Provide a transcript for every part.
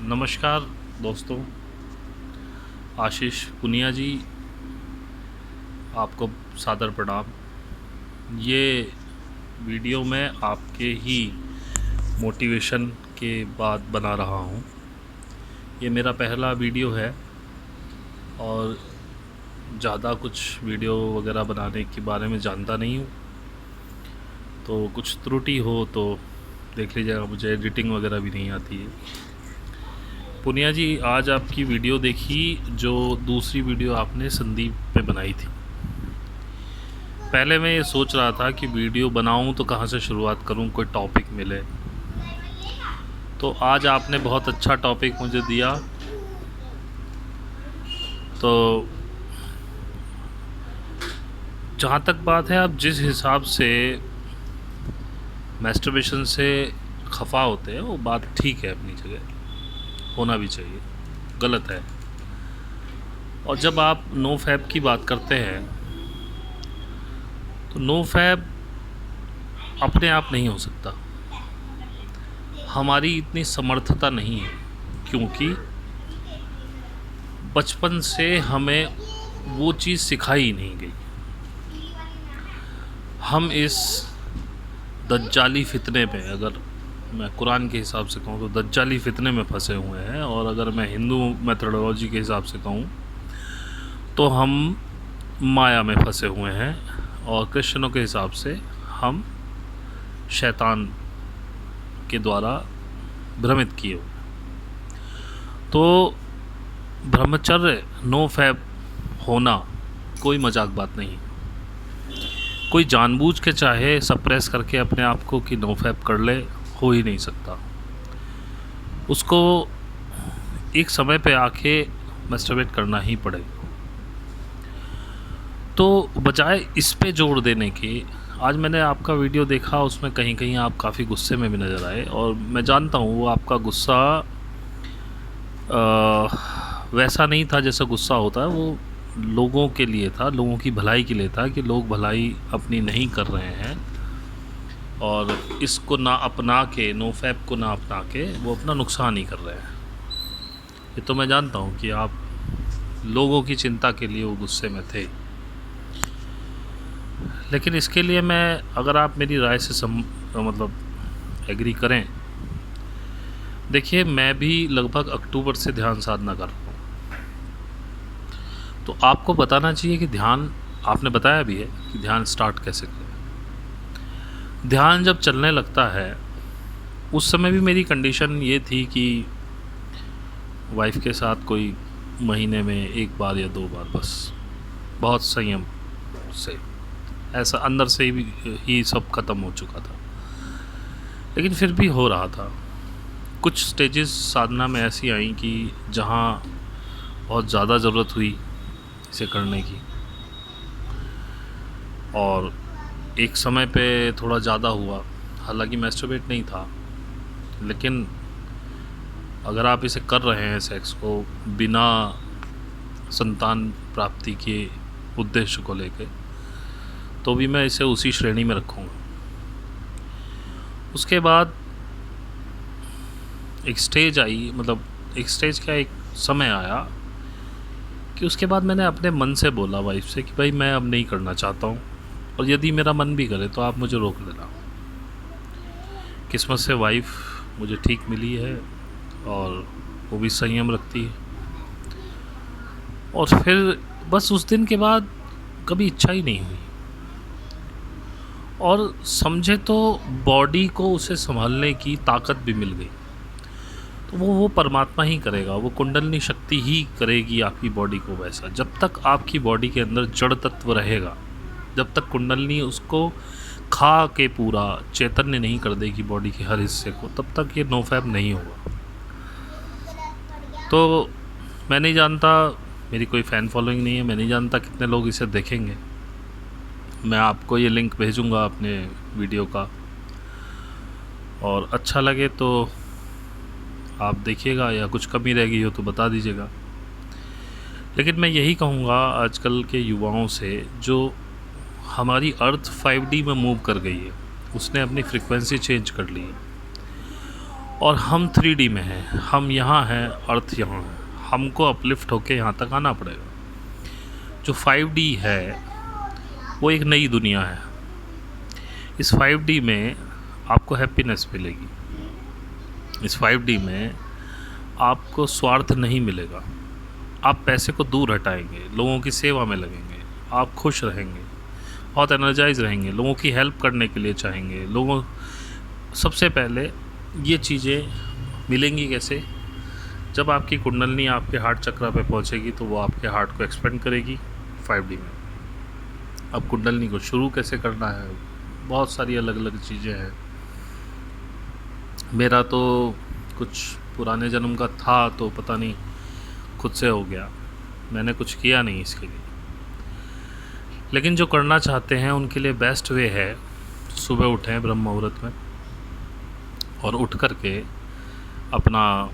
नमस्कार दोस्तों, आशीष पुनिया जी, आपको सादर प्रणाम। ये वीडियो मैं आपके ही मोटिवेशन के बाद बना रहा हूँ। ये मेरा पहला वीडियो है और ज़्यादा कुछ वीडियो वगैरह बनाने के बारे में जानता नहीं हूँ, तो कुछ त्रुटि हो तो देख लीजिएगा। मुझे एडिटिंग वगैरह भी नहीं आती है। पुनिया जी, आज आपकी वीडियो देखी जो दूसरी वीडियो आपने संदीप पे बनाई थी। पहले मैं ये सोच रहा था कि वीडियो बनाऊं तो कहाँ से शुरुआत करूं, कोई टॉपिक मिले। तो आज आपने बहुत अच्छा टॉपिक मुझे दिया। तो जहाँ तक बात है, आप जिस हिसाब से मैस्टरबेशन से खफा होते हैं वो बात ठीक है, अपनी जगह होना भी चाहिए, गलत है। और जब आप नो फैब की बात करते हैं तो नो फैब अपने आप नहीं हो सकता। हमारी इतनी समर्थता नहीं है, क्योंकि बचपन से हमें वो चीज़ सिखाई नहीं गई। हम इस दज्जाली फितने में, अगर मैं कुरान के हिसाब से कहूँ तो दज्जाली फितने में फंसे हुए हैं, और अगर मैं हिंदू मेथोडोलॉजी के हिसाब से कहूँ तो हम माया में फंसे हुए हैं, और क्रिश्चियनों के हिसाब से हम शैतान के द्वारा भ्रमित किए हुए। तो ब्रह्मचर्य नो फैब होना कोई मजाक बात नहीं। कोई जानबूझ के चाहे सप्रेस करके अपने आप को कि नो फैब कर ले, हो ही नहीं सकता। उसको एक समय पे आके मैस्टरबेट करना ही पड़ेगा। तो बजाय इस पे जोर देने के, आज मैंने आपका वीडियो देखा, उसमें कहीं कहीं आप काफ़ी गुस्से में भी नज़र आए, और मैं जानता हूँ वो आपका गुस्सा वैसा नहीं था जैसा गुस्सा होता है। वो लोगों के लिए था, लोगों की भलाई के लिए था, कि लोग भलाई अपनी नहीं कर रहे हैं और इसको ना अपना के, नो फैब को ना अपना के वो अपना नुकसान ही कर रहे हैं। ये तो मैं जानता हूँ कि आप लोगों की चिंता के लिए वो गुस्से में थे। लेकिन इसके लिए मैं, अगर आप मेरी राय से मतलब एग्री करें, देखिए मैं भी लगभग अक्टूबर से ध्यान साधना कर रहा हूँ। तो आपको बताना चाहिए कि ध्यान, आपने बताया भी है कि ध्यान स्टार्ट कैसे करें। ध्यान जब चलने लगता है, उस समय भी मेरी कंडीशन ये थी कि वाइफ के साथ कोई महीने में एक बार या 2 बार, बस बहुत संयम से, ऐसा अंदर से ही सब ख़त्म हो चुका था। लेकिन फिर भी हो रहा था। कुछ स्टेजेस साधना में ऐसी आई कि जहाँ बहुत ज़्यादा ज़रूरत हुई इसे करने की, और एक समय पे थोड़ा ज़्यादा हुआ। हालांकि मैस्टरबेट नहीं था, लेकिन अगर आप इसे कर रहे हैं, सेक्स को बिना संतान प्राप्ति के उद्देश्य को लेके, तो भी मैं इसे उसी श्रेणी में रखूँगा। उसके बाद एक स्टेज आई, मतलब एक स्टेज का एक समय आया कि उसके बाद मैंने अपने मन से बोला वाइफ से कि भाई मैं अब नहीं करना चाहता हूँ, और यदि मेरा मन भी करे तो आप मुझे रोक लेना। किस्मत से वाइफ मुझे ठीक मिली है, और वो भी संयम रखती है। और फिर बस उस दिन के बाद कभी इच्छा ही नहीं हुई, और समझे तो बॉडी को उसे संभालने की ताकत भी मिल गई। तो वो परमात्मा ही करेगा, वो कुंडलनी शक्ति ही करेगी आपकी बॉडी को वैसा। जब तक आपकी बॉडी के अंदर जड़ तत्व रहेगा, जब तक कुंडलनी उसको खा के पूरा चैतन्य नहीं कर देगी बॉडी के हर हिस्से को, तब तक ये नो फैब नहीं होगा। तो मैं नहीं जानता, मेरी कोई फ़ैन फॉलोइंग नहीं है, मैं नहीं जानता कितने लोग इसे देखेंगे। मैं आपको ये लिंक भेजूँगा अपने वीडियो का, और अच्छा लगे तो आप देखिएगा, या कुछ कमी रह गई हो तो बता दीजिएगा। लेकिन मैं यही कहूँगा आजकल के युवाओं से, जो हमारी अर्थ 5D में मूव कर गई है, उसने अपनी फ्रीक्वेंसी चेंज कर ली है, और हम 3D में हैं, हम यहाँ हैं, अर्थ यहाँ है, हमको अपलिफ्ट होके यहाँ तक आना पड़ेगा। जो 5D है वो एक नई दुनिया है। इस 5D में आपको हैप्पीनेस मिलेगी, इस 5D में आपको स्वार्थ नहीं मिलेगा। आप पैसे को दूर हटाएंगे, लोगों की सेवा में लगेंगे, आप खुश रहेंगे, बहुत एनर्जाइज रहेंगे, लोगों की हेल्प करने के लिए चाहेंगे। सबसे पहले ये चीज़ें मिलेंगी कैसे? जब आपकी कुंडलनी आपके हार्ट चक्र पे पहुंचेगी तो वो आपके हार्ट को एक्सपेंड करेगी 5D में। अब कुंडलनी को शुरू कैसे करना है, बहुत सारी अलग अलग चीज़ें हैं। मेरा तो कुछ पुराने जन्म का था, तो पता नहीं खुद से हो गया, मैंने कुछ किया नहीं इसके लिए। लेकिन जो करना चाहते हैं उनके लिए बेस्ट वे है, सुबह उठें ब्रह्म मुहूर्त में और उठ कर के अपना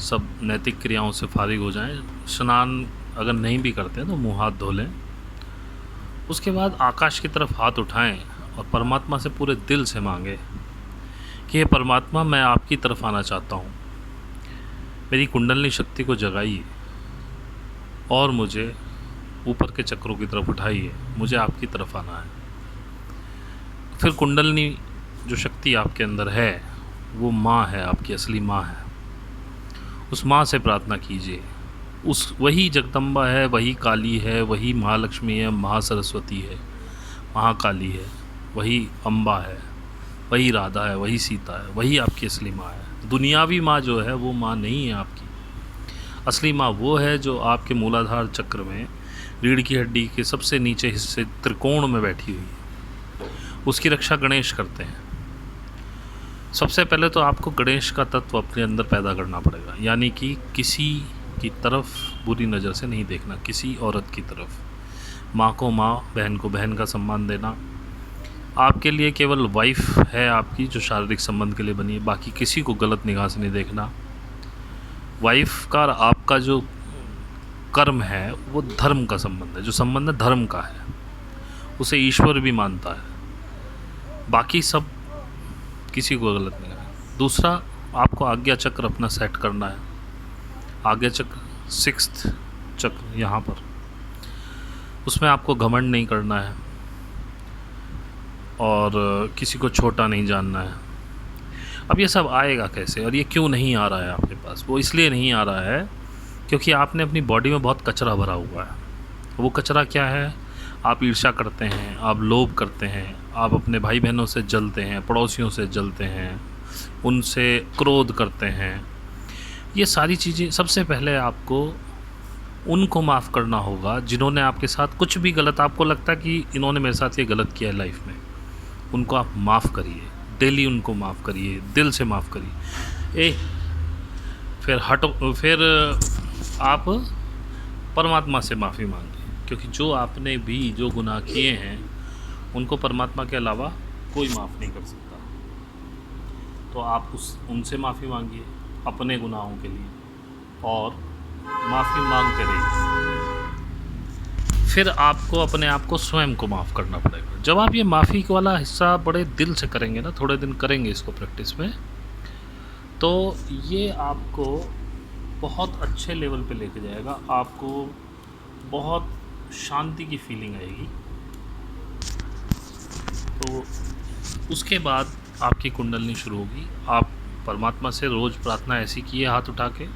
सब नैतिक क्रियाओं से फारिग हो जाएं। स्नान अगर नहीं भी करते हैं तो मुँह हाथ धो लें। उसके बाद आकाश की तरफ हाथ उठाएं और परमात्मा से पूरे दिल से मांगें कि हे परमात्मा, मैं आपकी तरफ आना चाहता हूँ, मेरी कुंडलनी शक्ति को जगाइए और मुझे ऊपर के चक्रों की तरफ उठाइए, मुझे आपकी तरफ आना है। फिर कुंडलनी जो शक्ति आपके अंदर है वो माँ है, आपकी असली माँ है। उस माँ से प्रार्थना कीजिए, वही जगदम्बा है, वही काली है, वही महालक्ष्मी है, महासरस्वती है, महाकाली है, वही अम्बा है, वही राधा है, वही सीता है, वही आपकी असली माँ है। दुनियावी माँ जो है वो माँ नहीं है आपकी। असली माँ वो है जो आपके मूलाधार चक्र में रीढ़ की हड्डी के सबसे नीचे हिस्से त्रिकोण में बैठी हुई है। उसकी रक्षा गणेश करते हैं। सबसे पहले तो आपको गणेश का तत्व अपने अंदर पैदा करना पड़ेगा, यानी कि किसी की तरफ बुरी नज़र से नहीं देखना, किसी औरत की तरफ। माँ को माँ, बहन को बहन का सम्मान देना। आपके लिए केवल वाइफ है आपकी जो शारीरिक संबंध के लिए बनी है, बाकी किसी को गलत निगाह से नहीं देखना। वाइफ का आपका जो कर्म है वो धर्म का संबंध है, जो संबंध है धर्म का है, उसे ईश्वर भी मानता है, बाकी सब किसी को गलत नहीं है। दूसरा, आपको आज्ञा चक्र अपना सेट करना है। आज्ञा चक्र 6th चक्र यहाँ पर, उसमें आपको घमंड नहीं करना है और किसी को छोटा नहीं जानना है। अब ये सब आएगा कैसे और ये क्यों नहीं आ रहा है आपके पास? वो इसलिए नहीं आ रहा है क्योंकि आपने अपनी बॉडी में बहुत कचरा भरा हुआ है। वो कचरा क्या है? आप ईर्ष्या करते हैं, आप लोभ करते हैं, आप अपने भाई बहनों से जलते हैं, पड़ोसियों से जलते हैं, उनसे क्रोध करते हैं। ये सारी चीज़ें, सबसे पहले आपको उनको माफ़ करना होगा जिन्होंने आपके साथ कुछ भी गलत, आपको लगता है कि इन्होंने मेरे साथ ये गलत किया है लाइफ में, उनको आप माफ़ करिए, डेली उनको माफ़ करिए, दिल से माफ़ करिए। फिर आप परमात्मा से माफ़ी मांगिए, क्योंकि जो आपने भी जो गुनाह किए हैं उनको परमात्मा के अलावा कोई माफ़ नहीं कर सकता। तो आप उनसे माफ़ी मांगिए अपने गुनाहों के लिए और माफ़ी मांगते रहिए। फिर आपको अपने आप को स्वयं को माफ़ करना पड़ेगा। जब आप ये माफ़ी वाला हिस्सा बड़े दिल से करेंगे ना, थोड़े दिन करेंगे इसको प्रैक्टिस में, तो ये आपको बहुत अच्छे लेवल पे लेके जाएगा। आपको बहुत शांति की फीलिंग आएगी। तो उसके बाद आपकी कुंडलनी शुरू होगी। आप परमात्मा से रोज़ प्रार्थना ऐसी कीजिए हाथ उठा के।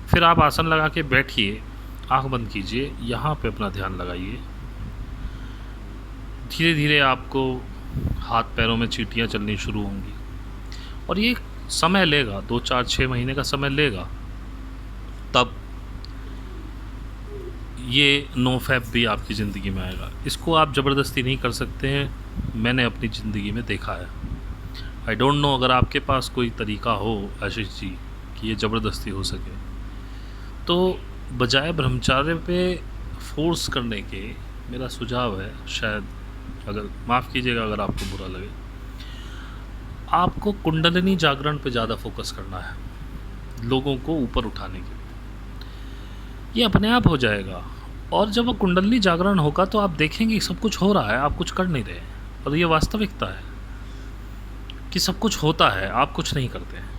फिर आप आसन लगा के बैठिए, आँख बंद कीजिए, यहाँ पे अपना ध्यान लगाइए। धीरे धीरे आपको हाथ पैरों में चींटियाँ चलनी शुरू होंगी और ये समय लेगा, 2 4 6 महीने का समय लेगा। तब ये नो फैप भी आपकी ज़िंदगी में आएगा। इसको आप ज़बरदस्ती नहीं कर सकते हैं, मैंने अपनी ज़िंदगी में देखा है। आई डोंट नो अगर आपके पास कोई तरीका हो आशीष जी कि ये ज़बरदस्ती हो सके, तो बजाय ब्रह्मचार्य पे फोर्स करने के मेरा सुझाव है, शायद अगर माफ़ कीजिएगा अगर आपको बुरा लगे, आपको कुंडलिनी जागरण पे ज़्यादा फोकस करना है, लोगों को ऊपर उठाने के लिए। ये अपने आप हो जाएगा। और जब वो कुंडलिनी जागरण होगा तो आप देखेंगे सब कुछ हो रहा है, आप कुछ कर नहीं रहे, और ये वास्तविकता है। कि सब कुछ होता है, आप कुछ नहीं करते हैं।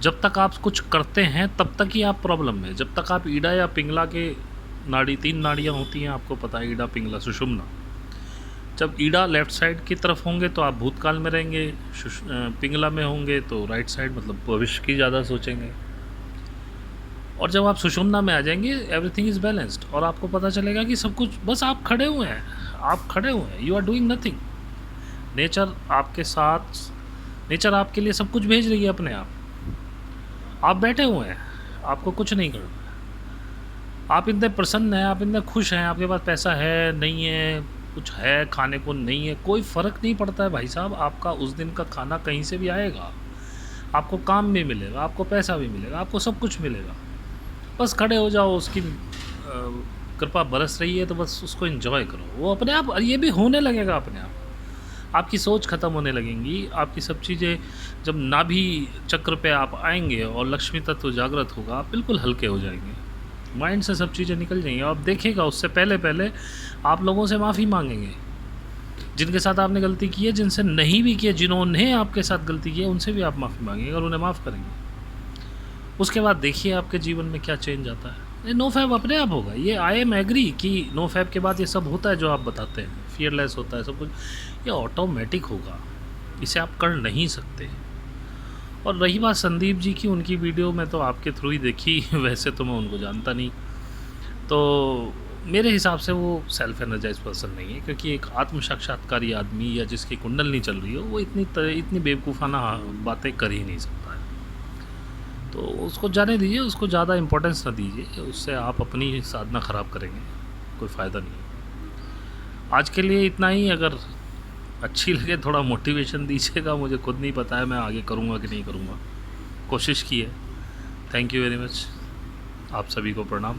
जब तक आप कुछ करते हैं तब तक ही आप प्रॉब्लम में। जब तक आप ईड़ा या पिंगला के नाड़ी, 3 नाड़ियाँ होती हैं आपको पता है, ईड़ा, पिंगला, सुषुम्ना। जब ईड़ा लेफ़्ट साइड की तरफ होंगे तो आप भूतकाल में रहेंगे, पिंगला में होंगे तो राइट साइड मतलब भविष्य की ज़्यादा सोचेंगे। और जब आप सुषुम्ना में आ जाएंगे एवरीथिंग इज़ बैलेंस्ड और आपको पता चलेगा कि सब कुछ बस आप खड़े हुए हैं, आप खड़े हुए हैं, you are doing nothing. Nature आपके साथ, नेचर आपके लिए सब कुछ भेज रही है अपने आप बैठे हुए हैं, आपको कुछ नहीं करना। आप इतने प्रसन्न हैं, आप इतने खुश हैं, आपके पास पैसा है नहीं है, कुछ है खाने को नहीं है, कोई फ़र्क नहीं पड़ता है भाई साहब। आपका उस दिन का खाना कहीं से भी आएगा, आपको काम भी मिलेगा, आपको पैसा भी मिलेगा, आपको सब कुछ मिलेगा। बस खड़े हो जाओ, उसकी कृपा बरस रही है तो बस उसको एंजॉय करो, वो अपने आप ये भी होने लगेगा अपने आप। आपकी सोच ख़त्म होने लगेंगी, आपकी सब चीज़ें जब नाभि चक्र पे आप आएंगे और लक्ष्मी तत्व जागृत होगा, आप बिल्कुल हल्के हो जाएंगे, माइंड से सब चीज़ें निकल जाएंगी। आप देखिएगा उससे पहले पहले आप लोगों से माफ़ी मांगेंगे, जिनके साथ आपने गलती की है, जिनसे नहीं भी की है, जिन्होंने आपके साथ गलती की है उनसे भी आप माफ़ी मांगेंगे और उन्हें माफ़ करेंगे। उसके बाद देखिए आपके जीवन में क्या चेंज आता है। ये नो फैब अपने आप होगा। ये आई एम एग्री कि नो फैब के बाद ये सब होता है जो आप बताते हैं, फियरलेस होता है सब कुछ, ये ऑटोमेटिक होगा, इसे आप कर नहीं सकते। और रही बात संदीप जी की, उनकी वीडियो में तो आपके थ्रू ही देखी वैसे तो मैं उनको जानता नहीं, तो मेरे हिसाब से वो सेल्फ एनर्जाइज पर्सन नहीं है, क्योंकि एक आत्म साक्षात्कारी आदमी या जिसकी कुंडल नहीं चल रही हो वो इतनी बेवकूफ़ाना बातें कर ही नहीं सकता है। तो उसको जाने दीजिए, उसको ज़्यादा इम्पोर्टेंस ना दीजिए, उससे आप अपनी साधना ख़राब करेंगे, कोई फ़ायदा नहीं है। आज के लिए इतना ही। अगर अच्छी लगे थोड़ा मोटिवेशन दीजिएगा, मुझे खुद नहीं पता है मैं आगे करूँगा कि नहीं करूँगा, कोशिश की है। थैंक यू वेरी मच, आप सभी को प्रणाम।